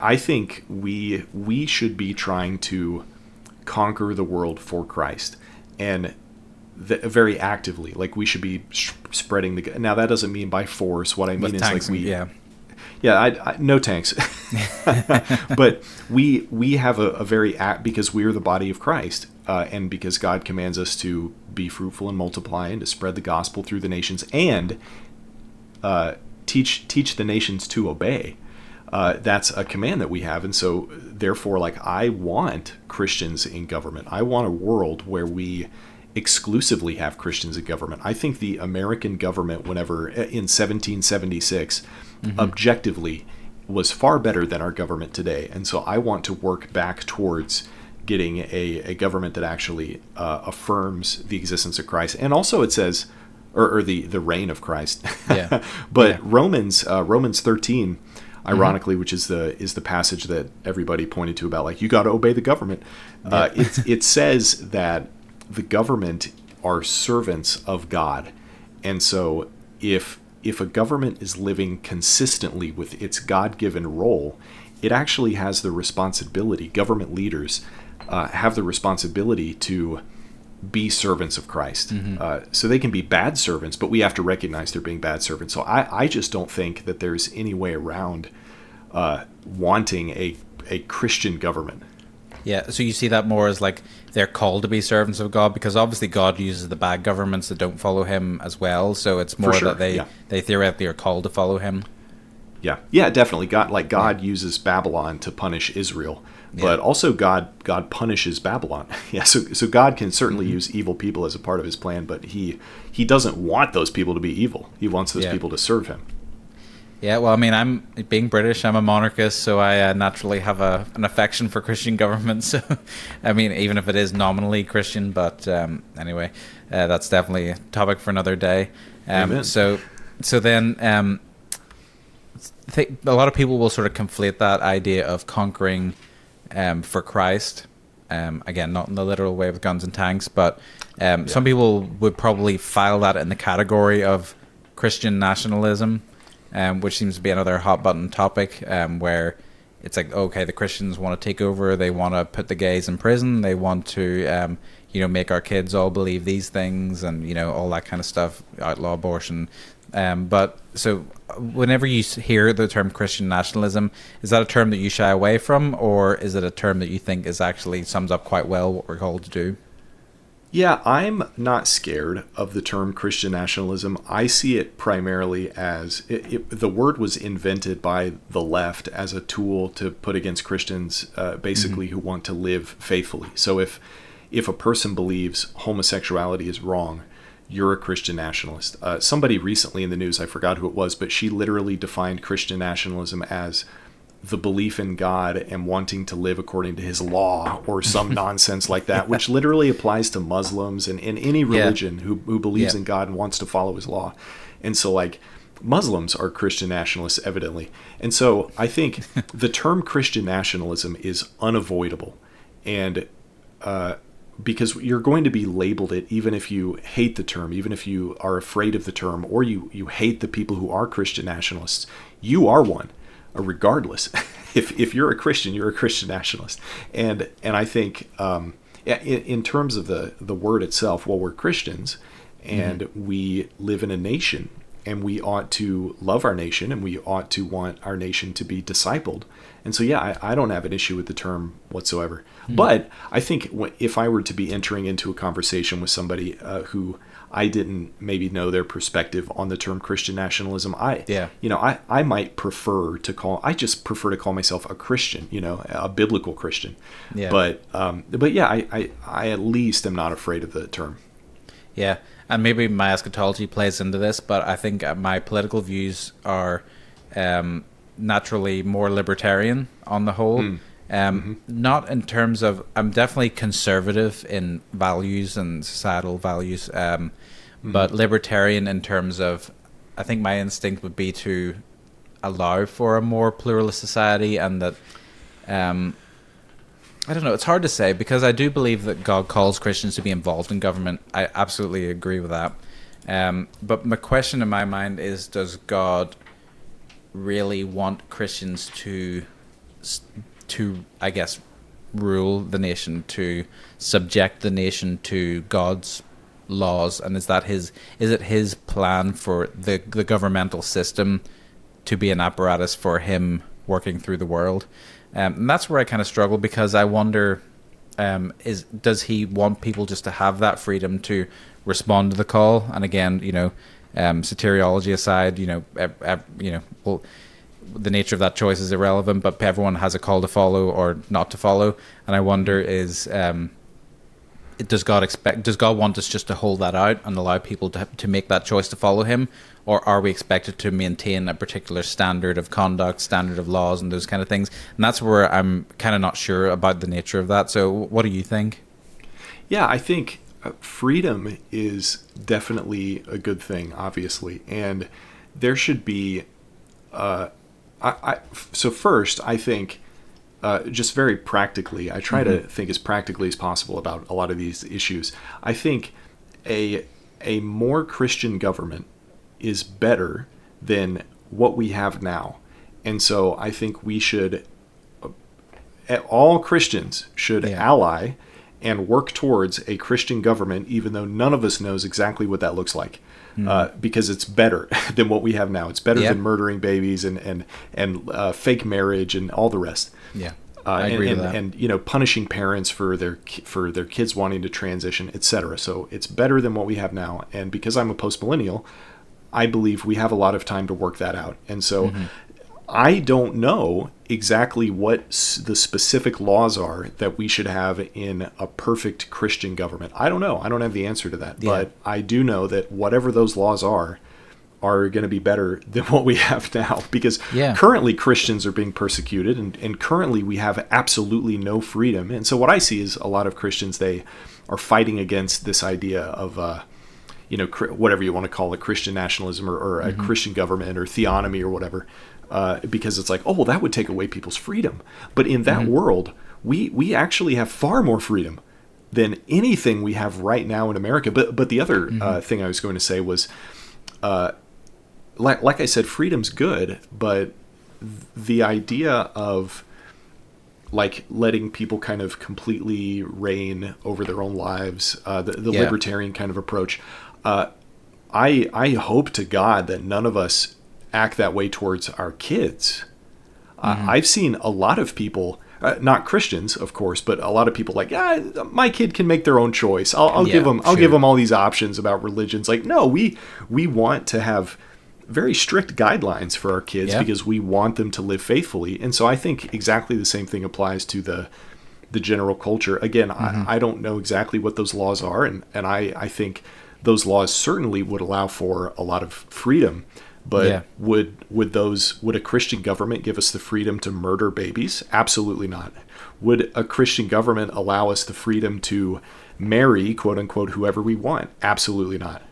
I think we should be trying to conquer the world for Christ, and very actively. Like we should be spreading the. Now that doesn't mean by force. What I mean With is tanks like and we. yeah. Yeah, no tanks, but we have a very act because we are the body of Christ, and because God commands us to be fruitful and multiply and to spread the gospel through the nations and teach the nations to obey. That's a command that we have, and so therefore, like I want Christians in government. I want a world where we exclusively have Christians in government. I think the American government, whenever in 1776, objectively was far better than our government today, and so I want to work back towards getting a government that actually affirms the existence of Christ, and also it says, or the reign of Christ. Yeah. But Yeah. Romans 13, ironically, which is the passage that everybody pointed to about like you got to obey the government. It says that the government are servants of God, and so if a government is living consistently with its God-given role, it actually has the responsibility. Government leaders have the responsibility to be servants of Christ. So they can be bad servants, but we have to recognize they're being bad servants. So I just don't think that there's any way around wanting a Christian government. Yeah, so you see that more as like they're called to be servants of God, because obviously God uses the bad governments that don't follow him as well. So it's more sure, that they, yeah. they theoretically are called to follow him. Yeah, definitely. God uses Babylon to punish Israel, but also God punishes Babylon. Yeah, so God can certainly use evil people as a part of his plan, but he doesn't want those people to be evil. He wants those people to serve him. Yeah, well, I mean, I'm being British. I'm a monarchist, so I naturally have an affection for Christian government. So, I mean, even if it is nominally Christian, but anyway, that's definitely a topic for another day. Amen. So then, I think a lot of people will sort of conflate that idea of conquering for Christ. Again, not in the literal way with guns and tanks, but some people would probably file that in the category of Christian nationalism. Which seems to be another hot button topic, where it's like, okay, the Christians want to take over, they want to put the gays in prison, they want to, make our kids all believe these things, and all that kind of stuff, outlaw abortion. But so, whenever you hear the term Christian nationalism, is that a term that you shy away from, or is it a term that you think is actually sums up quite well what we're called to do? Yeah, I'm not scared of the term Christian nationalism. I see it primarily as the word was invented by the left as a tool to put against Christians, basically who want to live faithfully. So if a person believes homosexuality is wrong, you're a Christian nationalist. Somebody recently in the news, I forgot who it was, but she literally defined Christian nationalism as the belief in God and wanting to live according to his law or some nonsense like that, which literally applies to Muslims and in any religion who believes in God and wants to follow his law. And so like Muslims are Christian nationalists evidently. And so I think the term Christian nationalism is unavoidable. And because you're going to be labeled it even if you hate the term, even if you are afraid of the term, or you hate the people who are Christian nationalists, you are one. Regardless, if you're a Christian, you're a Christian nationalist, and I think in terms of the word itself, well, we're Christians, and we live in a nation, and we ought to love our nation, and we ought to want our nation to be discipled, and so yeah, I don't have an issue with the term whatsoever. But I think if I were to be entering into a conversation with somebody who I didn't maybe know their perspective on the term Christian nationalism, I might prefer to I just prefer to call myself a Christian, a biblical Christian. Yeah. But yeah, I at least am not afraid of the term. Yeah, and maybe my eschatology plays into this, but I think my political views are naturally more libertarian on the whole. Not in terms of, I'm definitely conservative in values and societal values, but libertarian in terms of, I think my instinct would be to allow for a more pluralist society, and that I don't know, it's hard to say, because I do believe that God calls Christians to be involved in government. I absolutely agree with that. But my question in my mind is, does God really want Christians to to, I guess, rule the nation, to subject the nation to God's laws? And is it his plan for the governmental system to be an apparatus for him working through the world? And that's where I kind of struggle, because I wonder, does he want people just to have that freedom to respond to the call? And again, soteriology aside, well, the nature of that choice is irrelevant, but everyone has a call to follow or not to follow. And I wonder, does God want us just to hold that out and allow people to make that choice to follow him? Or are we expected to maintain a particular standard of conduct, standard of laws, and those kind of things? And that's where I'm kind of not sure about the nature of that. So what do you think? Yeah, I think freedom is definitely a good thing, obviously. And there should be... so first, I think, just very practically, I try to think as practically as possible about a lot of these issues. I think a more Christian government is better than what we have now. And so I think we should, all Christians should ally and work towards a Christian government, even though none of us knows exactly what that looks like. Because it's better than what we have now. It's better than murdering babies and fake marriage and all the rest. Yeah, I agree with that. And punishing parents for their kids wanting to transition, etc. So it's better than what we have now. And because I'm a post-millennial, I believe we have a lot of time to work that out. And so I don't know exactly what the specific laws are that we should have in a perfect Christian government. I don't know. I don't have the answer to that. Yeah. But I do know that whatever those laws are going to be better than what we have now. Because currently Christians are being persecuted, and currently we have absolutely no freedom. And so what I see is a lot of Christians, they are fighting against this idea of whatever you want to call it, Christian nationalism or a Christian government or theonomy or whatever, because it's like, oh, well, that would take away people's freedom. But in that world, we actually have far more freedom than anything we have right now in America. But the other thing I was going to say was, like I said, freedom's good, but the idea of like letting people kind of completely reign over their own lives, the libertarian kind of approach. I hope to God that none of us act that way towards our kids. I've seen a lot of people, not Christians, of course, but a lot of people like, my kid can make their own choice. I'll give them all these options about religions. Like, no, we want to have very strict guidelines for our kids because we want them to live faithfully. And so I think exactly the same thing applies to the general culture. Again, I don't know exactly what those laws are, and I think those laws certainly would allow for a lot of freedom. But would a Christian government give us the freedom to murder babies? Absolutely not. Would a Christian government allow us the freedom to marry, quote unquote, whoever we want? Absolutely not.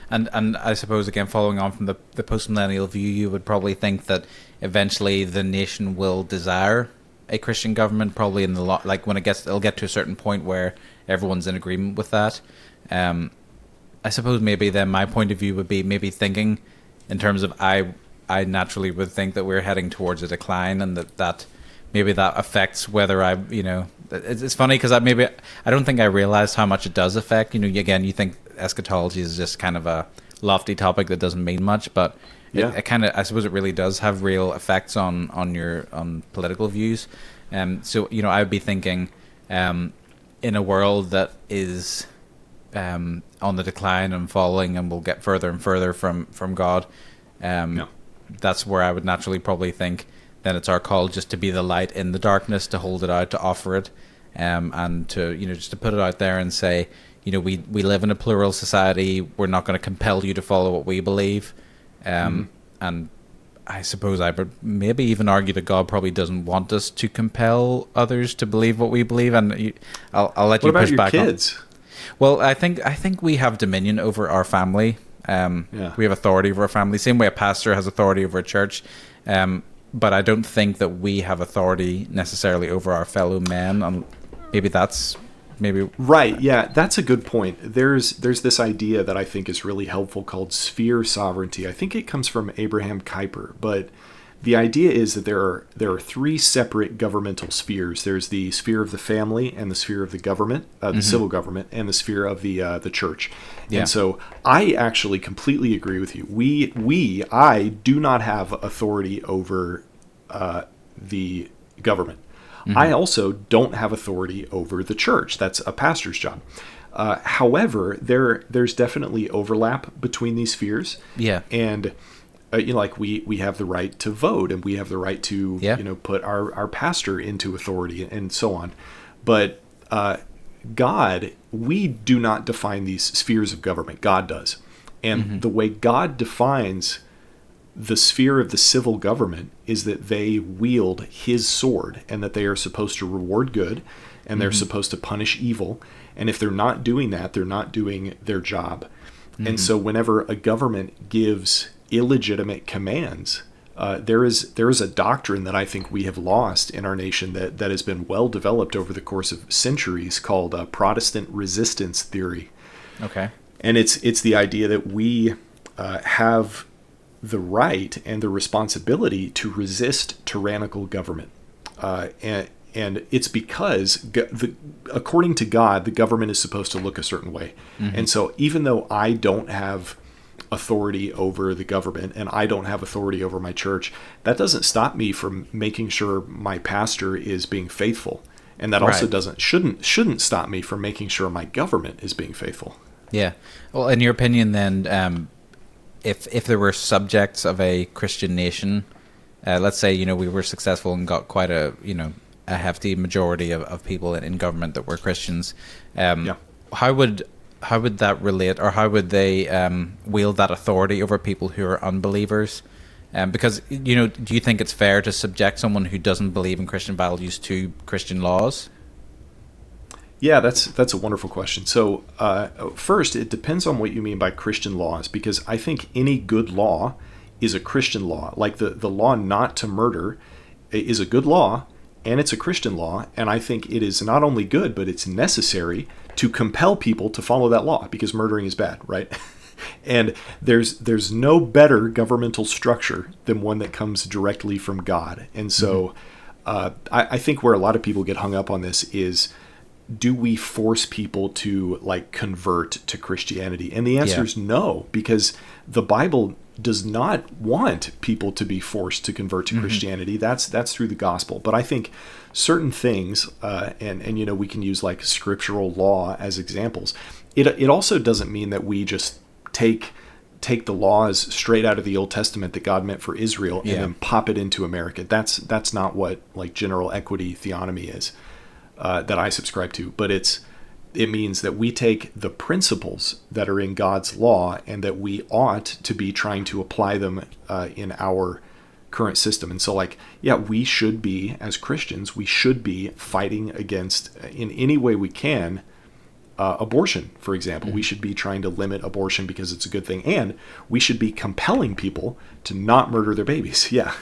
And I suppose, again, following on from the post-millennial view, you would probably think that eventually the nation will desire a Christian government, probably in the like when it'll get to a certain point where everyone's in agreement with that. I suppose maybe then my point of view would be maybe thinking in terms of I naturally would think that we're heading towards a decline, and that maybe that affects whether it's funny because I don't think I realized how much it does affect. Again, you think eschatology is just kind of a lofty topic that doesn't mean much, but it kind of, I suppose it really does have real effects on political views. So I would be thinking in a world that is on the decline and falling and will get further and further from God, that's where I would naturally probably think then it's our call just to be the light in the darkness, to hold it out, to offer it, and to just to put it out there and say, we live in a plural society. We're not going to compel you to follow what we believe, and I suppose I would maybe even argue that God probably doesn't want us to compel others to believe what we believe. And I'll let you push back. What about your kids? Well, I think we have dominion over our family. We have authority over our family, same way a pastor has authority over a church. But I don't think that we have authority necessarily over our fellow men. And maybe that's right. Yeah, that's a good point. There's this idea that I think is really helpful called sphere sovereignty. I think it comes from Abraham Kuyper, but the idea is that there are three separate governmental spheres. There's the sphere of the family, and the sphere of the government, the civil government, and the sphere of the church. Yeah. And so I actually completely agree with you. I do not have authority over the government. I also don't have authority over the church. That's a pastor's job. However, there's definitely overlap between these spheres. Yeah. And like we have the right to vote, and we have the right to put our pastor into authority, and so on. But God, we do not define these spheres of government. God does. And the way God defines the sphere of the civil government is that they wield his sword, and that they are supposed to reward good, and they're supposed to punish evil. And if they're not doing that, they're not doing their job. And so whenever a government gives illegitimate commands, there is a doctrine that I think we have lost in our nation that has been well developed over the course of centuries, called Protestant resistance theory. Okay. And it's the idea that we have the right and the responsibility to resist tyrannical government. And it's because, according to God, the government is supposed to look a certain way. And so even though I don't have authority over the government, and I don't have authority over my church, that doesn't stop me from making sure my pastor is being faithful. And that also shouldn't stop me from making sure my government is being faithful. Yeah. Well, in your opinion, then, if there were subjects of a Christian nation, let's say we were successful and got quite a hefty majority of people in government that were Christians, how would that relate, or how would they wield that authority over people who are unbelievers? Because do you think it's fair to subject someone who doesn't believe in Christian values to Christian laws? Yeah, that's a wonderful question. So first, it depends on what you mean by Christian laws, because I think any good law is a Christian law. Like the law not to murder is a good law, and it's a Christian law, and I think it is not only good, but it's necessary to compel people to follow that law, because murdering is bad, right? And there's no better governmental structure than one that comes directly from God. And so I think where a lot of people get hung up on this is, do we force people to convert to Christianity? And the answer is no, because the Bible does not want people to be forced to convert to Christianity. That's through the gospel. But I think certain things, and we can use scriptural law as examples. It also doesn't mean that we just take the laws straight out of the Old Testament that God meant for Israel and then pop it into America. That's not what general equity theonomy is, that I subscribe to. But it means that we take the principles that are in God's law, and that we ought to be trying to apply them in our current system. And so we should be, as Christians, we should be fighting against, in any way we can, abortion, for example. We should be trying to limit abortion because it's a good thing, and we should be compelling people to not murder their babies. Yeah.